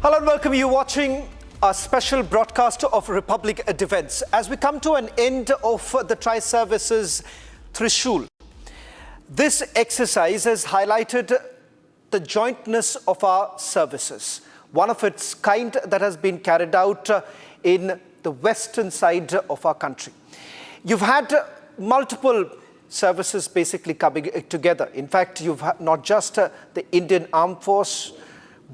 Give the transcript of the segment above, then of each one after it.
Hello and welcome. You watching a special broadcast of Republic Defence. As we come to an end of the Tri-Services Trishul, this exercise has highlighted the jointness of our services, one of its kind that has been carried out in the western side of our country. You've had multiple services basically coming together. In fact, you've had not just the Indian Armed Force,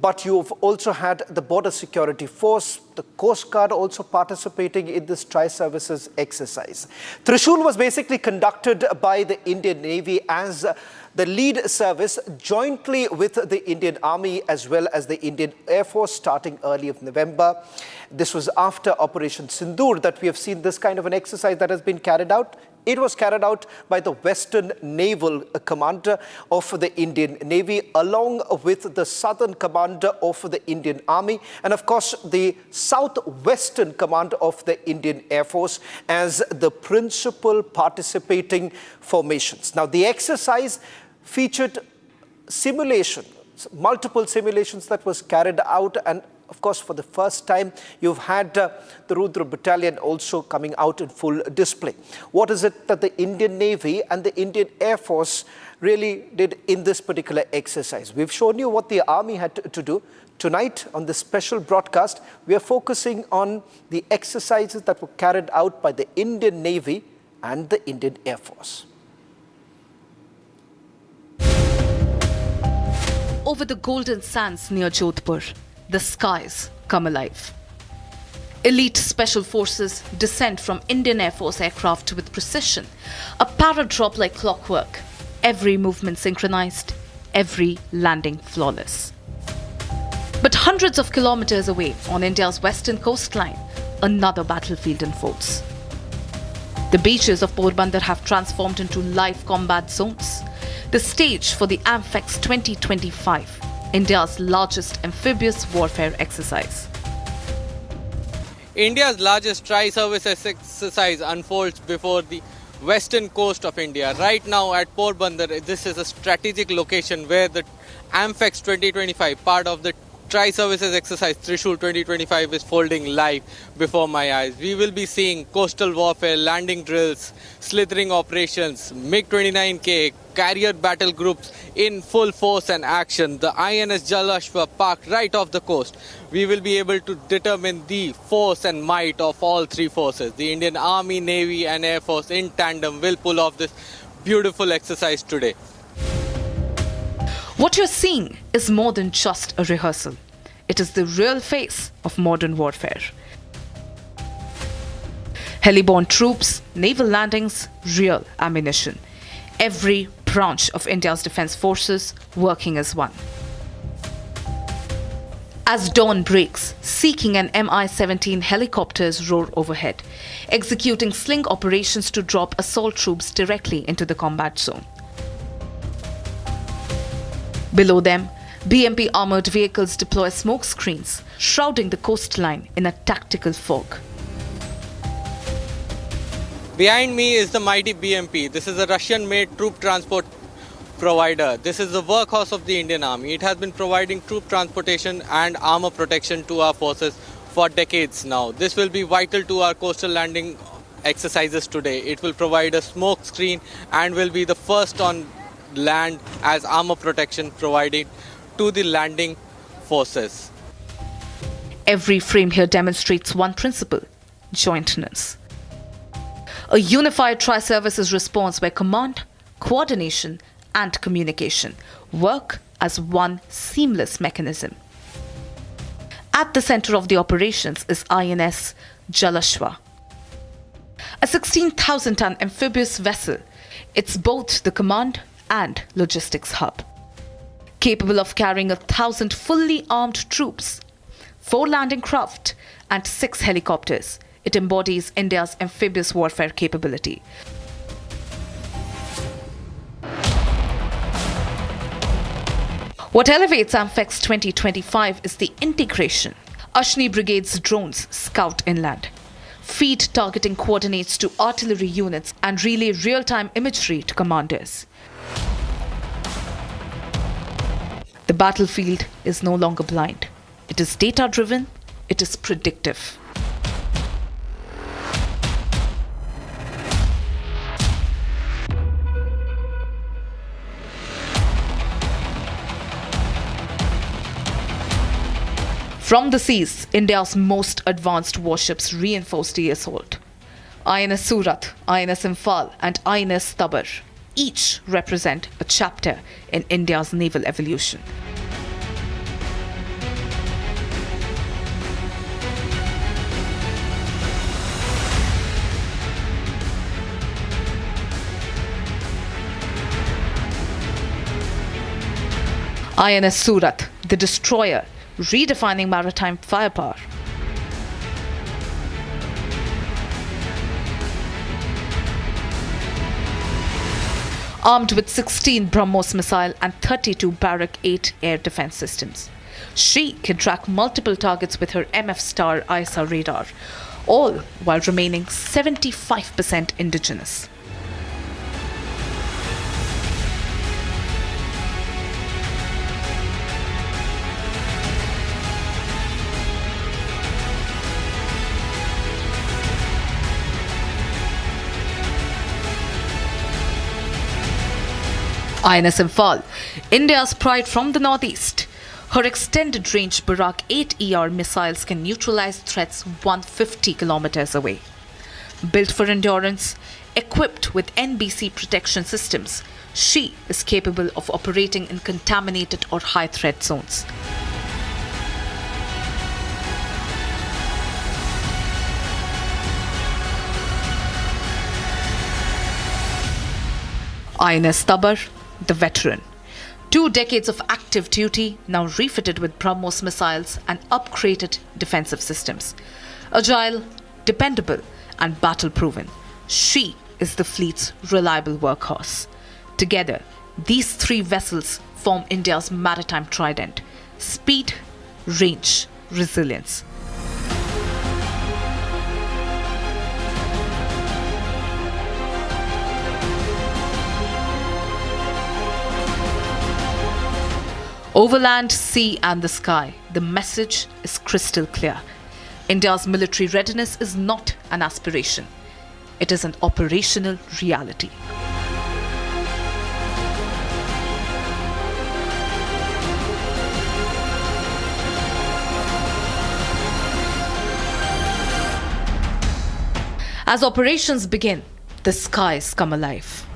but you've also had the Border Security Force, the Coast Guard also participating in this Tri-Services exercise. Trishul was basically conducted by the Indian Navy as the lead service jointly with the Indian Army as well as the Indian Air Force starting early of November. This was after Operation Sindoor that we have seen this kind of an exercise that has been carried out. It was carried out by the Western Naval Commander of the Indian Navy along with the Southern Commander of the Indian Army and of course the Southwestern Command of the Indian Air Force as the principal participating formations. Now the exercise featured multiple simulations that was carried out, and of course, for the first time, you've had the Rudra Battalion also coming out in full display. What is it that the Indian Navy and the Indian Air Force really did in this particular exercise? We've shown you what the Army had to do. Tonight, on this special broadcast, we are focusing on the exercises that were carried out by the Indian Navy and the Indian Air Force. Over the golden sands near Jodhpur, the skies come alive. Elite special forces descend from Indian Air Force aircraft with precision, a para-drop like clockwork, every movement synchronized, every landing flawless. But hundreds of kilometers away on India's western coastline, another battlefield unfolds. The beaches of Porbandar have transformed into live combat zones, the stage for the Amphibious 2025, India's largest amphibious warfare exercise. India's largest tri-services exercise unfolds before the western coast of India. Right now at Porbandar, this is a strategic location where the Amphibious 2025, part of the Tri-Services exercise Trishul 2025, is folding live before my eyes. We will be seeing coastal warfare, landing drills, slithering operations, MiG-29K, carrier battle groups in full force and action. The INS Jalashwa parked right off the coast. We will be able to determine the force and might of all three forces. The Indian Army, Navy and Air Force in tandem will pull off this beautiful exercise today. What you're seeing is more than just a rehearsal. It is the real face of modern warfare. Heliborne troops, naval landings, real ammunition. Every branch of India's defence forces working as one. As dawn breaks, Seeking and Mi-17 helicopters roar overhead, executing sling operations to drop assault troops directly into the combat zone. Below them, BMP armoured vehicles deploy smoke screens, shrouding the coastline in a tactical fog. Behind me is the mighty BMP. This is a Russian-made troop transport provider. This is the workhorse of the Indian Army. It has been providing troop transportation and armour protection to our forces for decades now. This will be vital to our coastal landing exercises today. It will provide a smoke screen and will be the first on land as armour protection provided to the landing forces. Every frame here demonstrates one principle: jointness. A unified tri-services response where command, coordination and communication work as one seamless mechanism. At the center of the operations is INS Jalashwa, a 16,000-ton amphibious vessel. It's both the command and logistics hub. Capable of carrying 1,000 fully armed troops, 4 landing craft and 6 helicopters, it embodies India's amphibious warfare capability. What elevates Amphibious 2025 is the integration. Ashni Brigade's drones scout inland, feed targeting coordinates to artillery units and relay real-time imagery to commanders. The battlefield is no longer blind. It is data-driven, it is predictive. From the seas, India's most advanced warships reinforced the assault. INS Surat, INS Imphal and INS Tabar each represent a chapter in India's naval evolution. INS Surat, the destroyer, redefining maritime firepower. Armed with 16 BrahMos missile and 32 Barrack 8 air defense systems, she can track multiple targets with her MF Star ISA radar, all while remaining 75% indigenous. INS Imphal, India's pride from the northeast. Her extended range Barrack 8 ER missiles can neutralize threats 150 kilometers away. Built for endurance, equipped with NBC protection systems, she is capable of operating in contaminated or high threat zones. INS Tabar, the veteran. 2 decades of active duty, now refitted with BrahMos missiles and upgraded defensive systems. Agile, dependable, and battle-proven, she is the fleet's reliable workhorse. Together, these 3 vessels form India's maritime trident: speed, range, resilience. Over land, sea and the sky, the message is crystal clear. India's military readiness is not an aspiration. It is an operational reality. As operations begin, the skies come alive.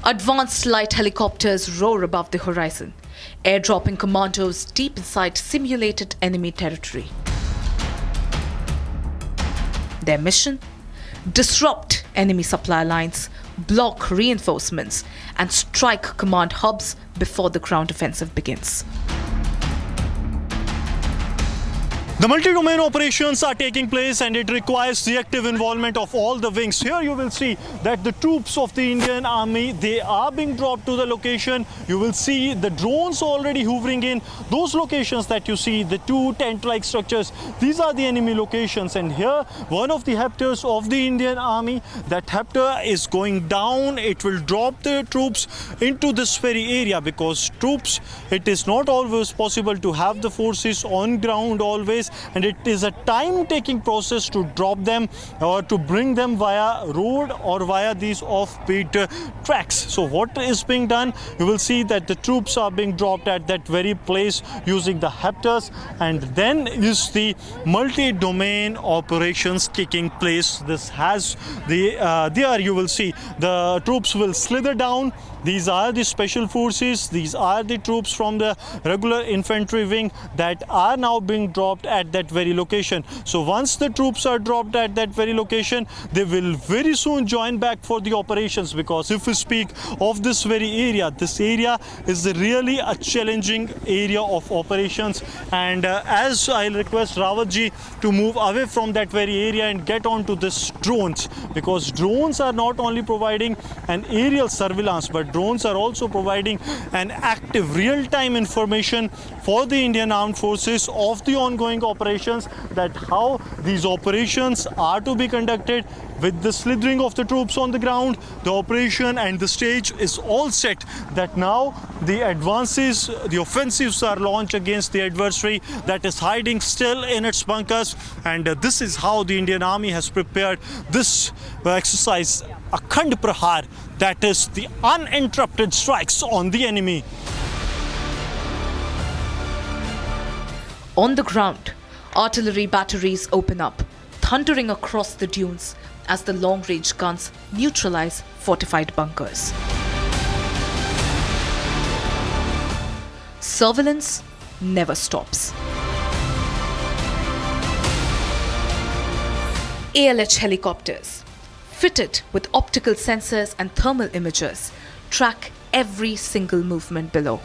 Advanced light helicopters roar above the horizon, airdropping commandos deep inside simulated enemy territory. Their mission? Disrupt enemy supply lines, block reinforcements, and strike command hubs before the ground offensive begins. The multi-domain operations are taking place and it requires the active involvement of all the wings. Here you will see that the troops of the Indian Army, they are being dropped to the location. You will see the drones already hovering in. Those locations that you see, the 2 tent-like structures, these are the enemy locations. And here, one of the hepters of the Indian Army, that hepter is going down. It will drop the troops into this very area because troops, it is not always possible to have the forces on ground always. And it is a time-taking process to drop them or to bring them via road or via these off-beat tracks. So what is being done? You will see that the troops are being dropped at that very place using the hepters, and then is the multi-domain operations taking place. This has the there you will see the troops will slither down. These are the special forces. These are the troops from the regular infantry wing that are now being dropped at that very location. So once the troops are dropped at that very location, they will very soon join back for the operations, because if we speak of this very area, this area is really a challenging area of operations. And as I'll request Rawatji to move away from that very area and get on to this drones, because drones are not only providing an aerial surveillance, but drones are also providing an active real-time information for the Indian Armed Forces of the ongoing operations, that how these operations are to be conducted with the slithering of the troops on the ground, the operation and the stage is all set, that now the advances, the offensives are launched against the adversary that is hiding still in its bunkers. And this is how the Indian Army has prepared this exercise, Akhand Prahar, that is the uninterrupted strikes on the enemy. On the ground, artillery batteries open up, thundering across the dunes as the long-range guns neutralize fortified bunkers. Surveillance never stops. ALH helicopters, fitted with optical sensors and thermal imagers, track every single movement below.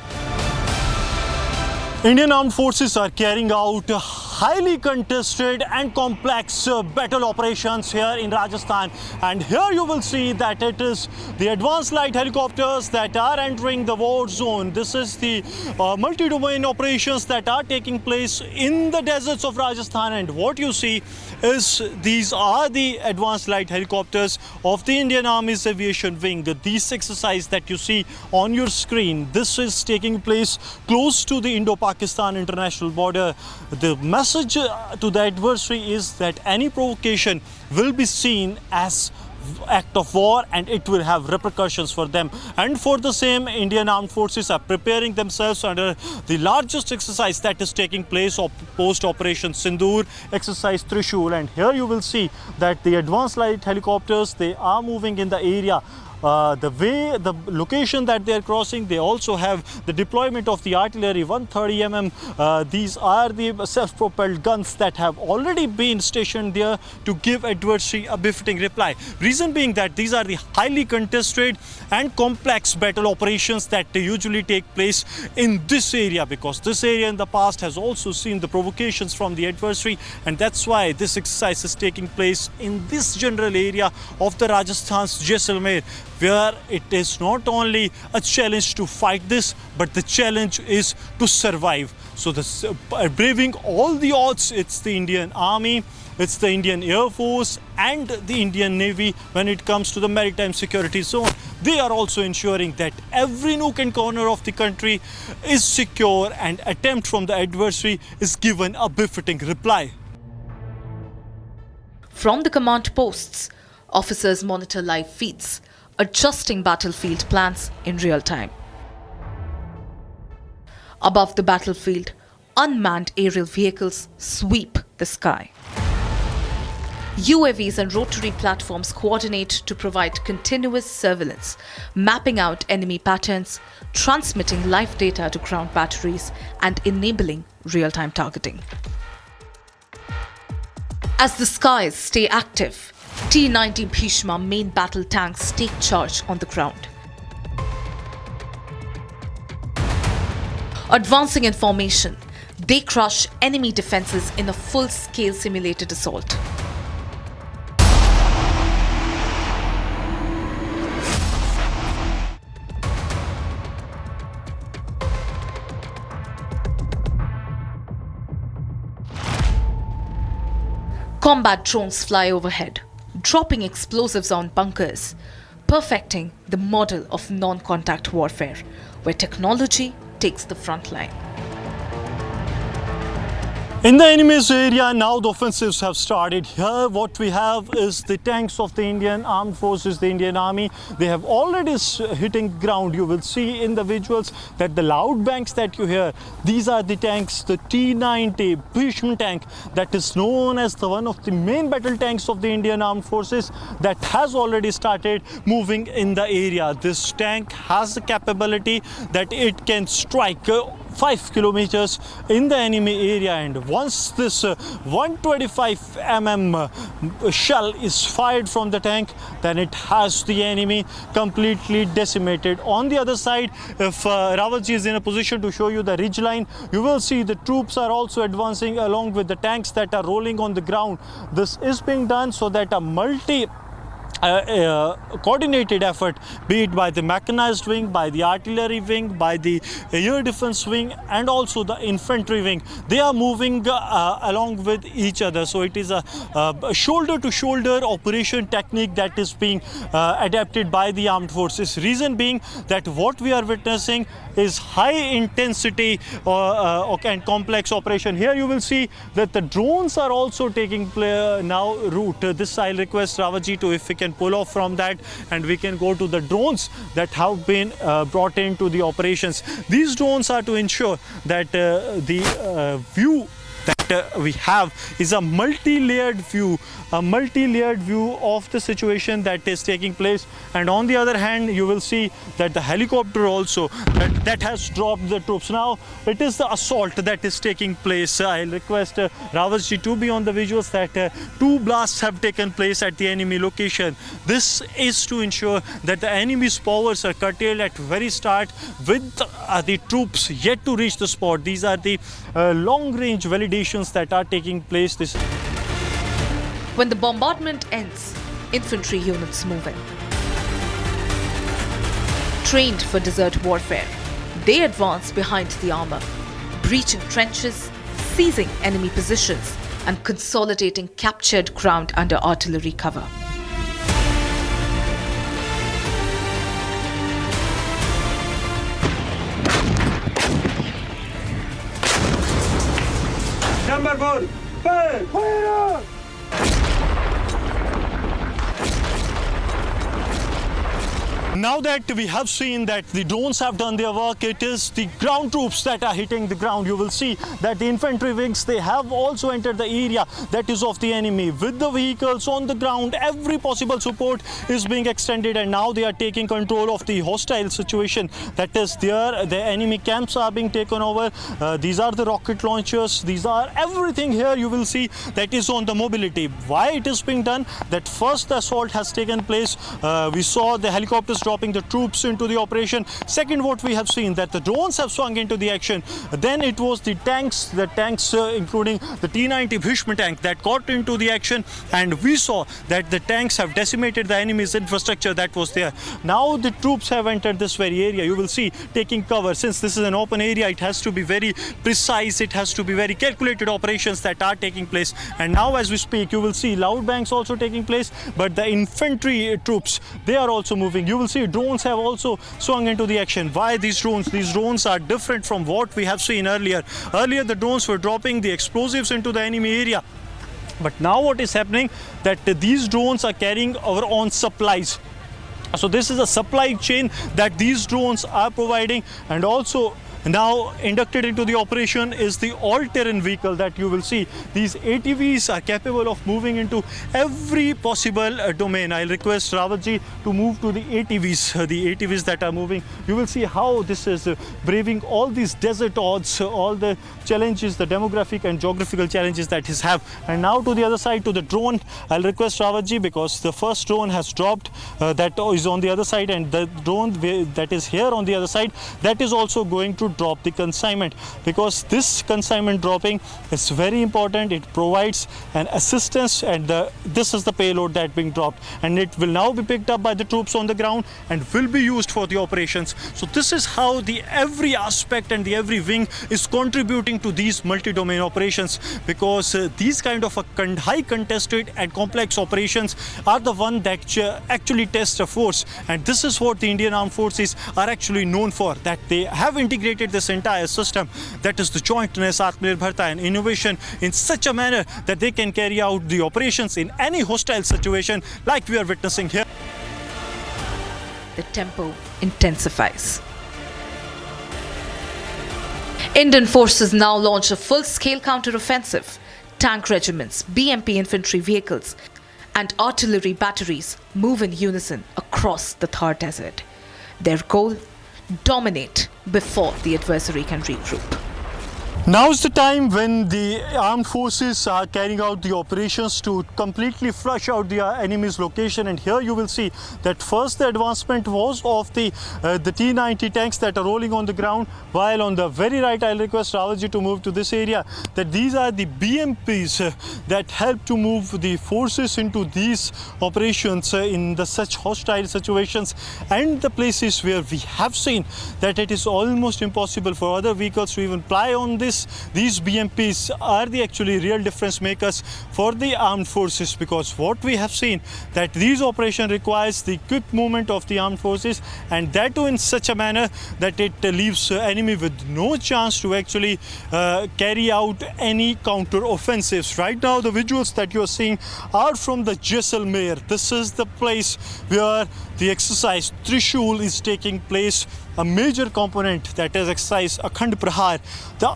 Indian Armed Forces are carrying out highly contested and complex battle operations here in Rajasthan, and here you will see that it is the advanced light helicopters that are entering the war zone. This is the multi-domain operations that are taking place in the deserts of Rajasthan, and what you see is these are the advanced light helicopters of the Indian Army's aviation wing. This exercise that you see on your screen, this is taking place close to the Indo-Pakistan international border. The message to the adversary is that any provocation will be seen as act of war and it will have repercussions for them. And for the same, Indian Armed Forces are preparing themselves under the largest exercise that is taking place post Operation Sindoor, exercise Trishul. And here you will see that the advanced light helicopters, they are moving in the area. The location that they are crossing, they also have the deployment of the artillery 130 mm. These are the self-propelled guns that have already been stationed there to give adversary a befitting reply. Reason being that these are the highly contested and complex battle operations that usually take place in this area, because this area in the past has also seen the provocations from the adversary, and that's why this exercise is taking place in this general area of the Rajasthan's Jaisalmer, where it is not only a challenge to fight this, but the challenge is to survive. So braving all the odds, it's the Indian Army, it's the Indian Air Force and the Indian Navy when it comes to the maritime security zone. They are also ensuring that every nook and corner of the country is secure and attempt from the adversary is given a befitting reply. From the command posts, officers monitor live feeds, adjusting battlefield plans in real time. Above the battlefield, unmanned aerial vehicles sweep the sky. UAVs and rotary platforms coordinate to provide continuous surveillance, mapping out enemy patterns, transmitting live data to ground batteries, and enabling real-time targeting. As the skies stay active, T-90 Bhishma main battle tanks take charge on the ground. Advancing in formation, they crush enemy defenses in a full-scale simulated assault. Combat drones fly overhead, dropping explosives on bunkers, perfecting the model of non-contact warfare, where technology takes the front line. In the enemy's area, now the offensives have started. Here what we have is the tanks of the Indian Armed Forces, the Indian Army. They have already hitting ground. You will see in the visuals that the loud bangs that you hear, these are the tanks, the T-90 Bhishma tank that is known as the one of the main battle tanks of the Indian Armed Forces that has already started moving in the area. This tank has the capability that it can strike 5 kilometers in the enemy area, and once this 125 mm shell is fired from the tank, then it has the enemy completely decimated. On the other side, if Rawatji is in a position to show you the ridge line, you will see the troops are also advancing along with the tanks that are rolling on the ground. This is being done so that a coordinated effort, be it by the mechanized wing, by the artillery wing, by the air defense wing, and also the infantry wing. They are moving along with each other. So it is a shoulder-to-shoulder operation technique that is being adapted by the armed forces. Reason being that what we are witnessing is high intensity and complex operation. Here you will see that the drones are also taking now route. This I'll request Rawatji to, if we can pull off from that, and we can go to the drones that have been brought into the operations. These drones are to ensure that the view that we have is a multi-layered view of the situation that is taking place. And on the other hand, you will see that the helicopter also that has dropped the troops. Now it is the assault that is taking place. I'll request Rawatji to be on the visuals that 2 blasts have taken place at the enemy location. This is to ensure that the enemy's powers are curtailed at very start, with the troops yet to reach the spot. These are the long-range validations that are taking place. When the bombardment ends, infantry units move in. Trained for desert warfare, they advance behind the armor, breaching trenches, seizing enemy positions, and consolidating captured ground under artillery cover. Number 4, fire! Now that we have seen that the drones have done their work, it is the ground troops that are hitting the ground. You will see that the infantry wings, they have also entered the area that is of the enemy. With the vehicles on the ground, every possible support is being extended, and now they are taking control of the hostile situation that is there. The enemy camps are being taken over. These are the rocket launchers. These are everything here. You will see that is on the mobility. Why it is being done? That first the assault has taken place. We saw the helicopters dropping the troops into the operation. Second, what we have seen, that the drones have swung into the action. Then it was the tanks including the T-90 Bhishma tank that got into the action, and we saw that the tanks have decimated the enemy's infrastructure that was there. Now the troops have entered this very area. You will see taking cover. Since this is an open area, it has to be very precise. It has to be very calculated operations that are taking place. And now as we speak, you will see loud bangs also taking place, but the infantry troops, they are also moving. You will see drones have also swung into the action. Why these drones? These drones are different from what we have seen earlier. Earlier the drones were dropping the explosives into the enemy area. But now what is happening, that these drones are carrying our own supplies. So this is a supply chain that these drones are providing. And also now inducted into the operation is the all-terrain vehicle that you will see. These ATVs are capable of moving into every possible domain. I'll request Rawatji to move to the ATVs that are moving. You will see how this is braving all these desert odds, all the challenges, the demographic and geographical challenges that it have. And now to the other side, to the drone. I'll request Rawatji, because the first drone has dropped, that is on the other side, and the drone that is here on the other side, that is also going to drop the consignment, because this consignment dropping is very important. It provides an assistance, and this is the payload that being dropped, and it will now be picked up by the troops on the ground and will be used for the operations. So this is how the every aspect and the every wing is contributing to these multi-domain operations, because these kind of high contested and complex operations are the one that actually test a force, and this is what the Indian Armed Forces are actually known for, that they have integrated this entire system, that is the jointness, Atmanirbharta and innovation, in such a manner that they can carry out the operations in any hostile situation like we are witnessing here. The tempo intensifies. Indian forces now launch a full-scale counter-offensive. Tank regiments, BMP infantry vehicles and artillery batteries move in unison across the Thar Desert. Their goal? Dominate before the adversary can regroup. Now is the time when the armed forces are carrying out the operations to completely flush out the enemy's location, and here you will see that first the advancement was of the T-90 tanks that are rolling on the ground, while on the very right I'll request Rawatji to move to this area, that these are the BMPs that help to move the forces into these operations in the such hostile situations and the places where we have seen that it is almost impossible for other vehicles to even fly on this. These BMPs are the actually real difference makers for the armed forces, because what we have seen that these operations requires the quick movement of the armed forces, and that too in such a manner that it leaves enemy with no chance to actually carry out any counter offensives. Right now the visuals that you are seeing are from the Jaisalmer. This is the place where the exercise Trishul is taking place, a major component that is exercise Akhand Prahar, the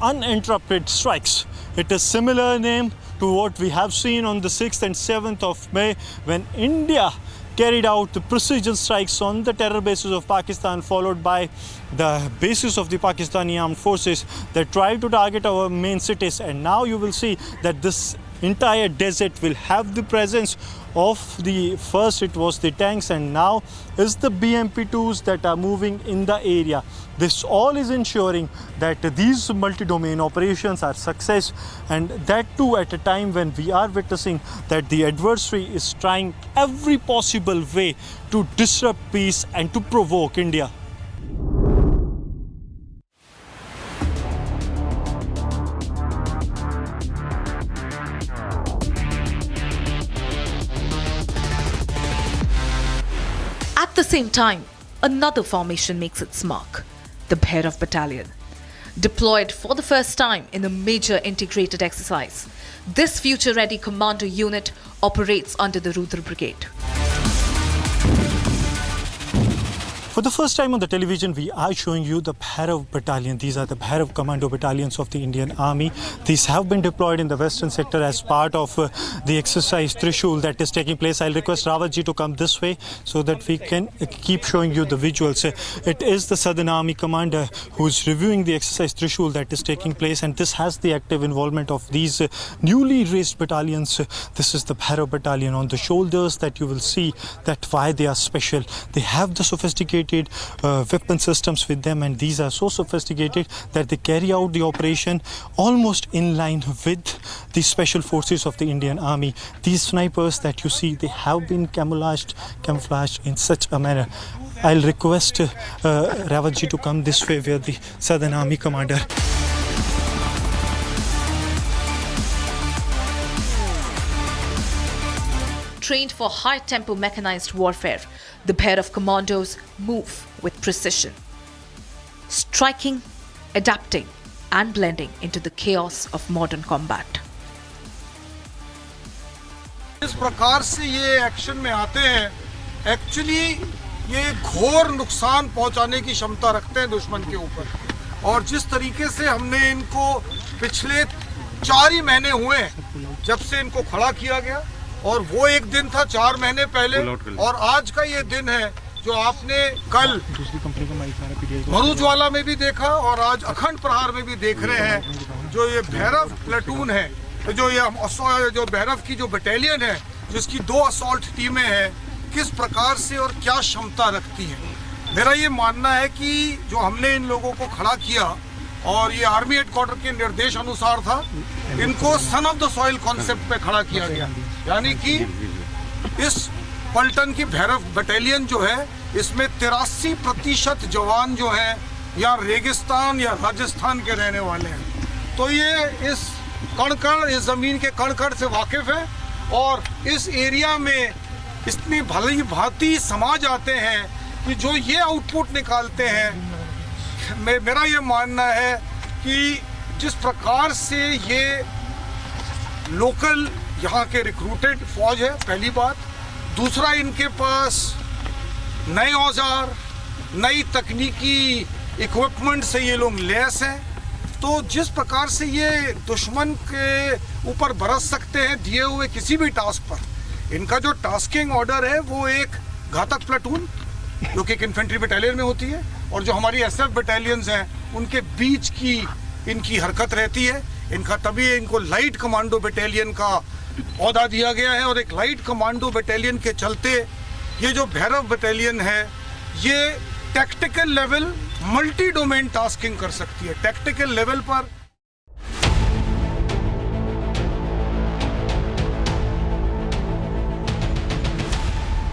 uninterrupted strikes. It is similar name to what we have seen on the 6th and 7th of May when India carried out the precision strikes on the terror bases of Pakistan, followed by the bases of the Pakistani armed forces that tried to target our main cities. And now you will see that this entire desert will have the presence of the first it was the tanks, and now is the BMP-2s that are moving in the area. This all is ensuring that these multi-domain operations are success, and that too at a time when we are witnessing that the adversary is trying every possible way to disrupt peace and to provoke India. At the same time, another formation makes its mark, the Bhairav Battalion. Deployed for the first time in a major integrated exercise, this future-ready commando unit operates under the Rudra Brigade. For the first time on the television, we are showing you the Bhairav Battalion. These are the Bhairav Commando Battalions of the Indian Army. These have been deployed in the western sector as part of the exercise Trishul that is taking place. I'll request Rawatji to come this way so that we can keep showing you the visuals. It is the Southern Army commander who's reviewing the exercise Trishul that is taking place, and this has the active involvement of these newly raised battalions. This is the Bhairav Battalion. On the shoulders that you will see that why they are special. They have the sophisticated weapon systems with them, and these are so sophisticated that they carry out the operation almost in line with the special forces of the Indian Army. These snipers that you see, they have been camouflaged in such a manner. I'll request Rawatji to come this way where the Southern Army commander. Trained for high-tempo mechanized warfare, the Bhairav commandos move with precision, striking, adapting, and blending into the chaos of modern combat. इस प्रकार से ये action में आते हैं, actually ये घोर नुकसान पहुंचाने की क्षमता रखते हैं दुश्मन के ऊपर, और जिस तरीके से हमने इनको पिछले 4 ही महीने हुए जब से इनको खड़ा किया गया, और वो एक दिन था 4 महीने पहले, और आज का ये दिन है जो आपने कल मरुज्वाला में भी देखा और आज अखंड प्रहार में भी देख रहे हैं। जो ये भैरव प्लेटून है, जो ये जो भैरव की जो बटालियन है, जिसकी 2 असॉल्ट टीमें हैं, किस प्रकार से और क्या क्षमता रखती है। मेरा ये मानना है कि जो हमने इन लोगों को खड़ा किया, और ये आर्मी हेडक्वार्टर के निर्देश अनुसार था, इनको son of the soil concept पे खड़ा किया गया, यानी कि इस पलटन की भैरव बटालियन जो है, इसमें 83% जवान जो हैं या रेगिस्तान या राजस्थान के रहने वाले हैं। तो ये इस कण-कण, इस ज़मीन के कण-कण से वाकिफ़ है, और इस एरिया में इतनी भली भांति समाज आते हैं कि जो ये आउटपुट निकालते हैं, मेरा ये मानना है कि जिस प्रकार से ये लोकल यहाँ के रिक्रूटेड फौज है, पहली बात। दूसरा, इनके पास नए औजार, नई तकनीकी इक्विपमेंट से ये लोग लैस हैं। तो जिस प्रकार से ये दुश्मन के ऊपर बरस सकते हैं दिए हुए किसी भी टास्क पर, इनका जो टास्किंग ऑर्डर है वो एक घातक प्लेटून जो कि एक इन्फेंट्री बटालियन में होती है, और जो हमारी SF बटालियंस हैं उनके बीच की इनकी हरकत रहती है। इनका तभी इनको लाइट कमांडो बटालियन का ओहदा दिया गया है और एक लाइट कमांडो बटालियन के चलते ये जो भैरव बटालियन है ये tactical level multi domain tasking कर सकती है। टैक्टिकल लेवल पर